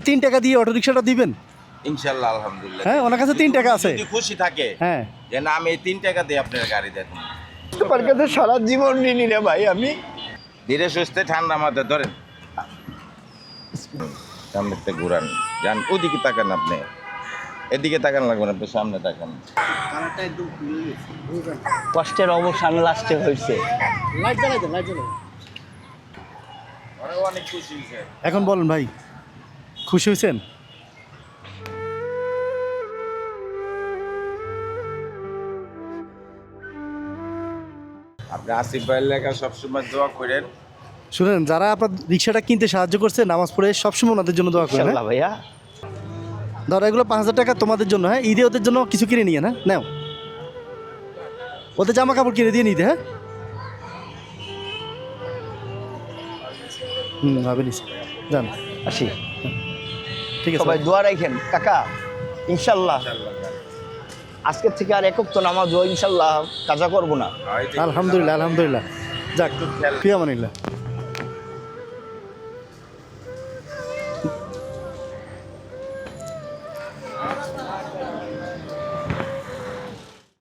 3 টাকা দিয়ে অটো রিক্সাটা দিবেন? ইনশাআল্লাহ আলহামদুলিল্লাহ। হ্যাঁ, ওনার কাছে 3 টাকা আছে। যদি খুশি থাকে হ্যাঁ, যে না আমি এই 3 টাকা দিয়ে আপনার গাড়ি দেন, তোমার কাছে সারা জীবন ঋণী রে ভাই আমি। ধীরে সুস্থে ঠান্ডা মাথায় ধরেন, সামনে থেকে ঘুরান, যান ওদিকে তাকান, আপনি এদিকে তাকান লাগবে না, আপনি সামনে তাকান। কষ্টের অবসান লাস্টে হয়েছে। ওরা অনেক খুশি হয়েছে। এখন বলেন ভাই, খুশি হয়েছেন? আপনি আসিফ ভাইয়ের লেখা সবসময় দোয়া করেন। শুনেন, যারা আপনার রিক্সাটা কিনতে সাহায্য করছে নামাজ পড়ে সবসময় ওনাদের জন্য দোয়া করেন। ইনশাআল্লাহ ভাইয়া। ধরো এগুলো 5000 টাকা তোমাদের জন্য। হ্যাঁ, ঈদে ওদের জন্য কিছু কিনে নিয়ে না নাও, ওদের জামা কাপড় কিনে দিয়ে নিতে। হ্যাঁ, ভাবিনিস, যান, আসি। ঠিক আছে। সবাই দোয়া রাখেন কাকা, ইনশাল্লাহ আজকের থেকে আর একক তো নামাজ ইনশাল্লাহ কাজা করবো না। আলহামদুলিল্লাহ, আলহামদুলিল্লাহ। যাক, প্রিয় মানিল্লাহ।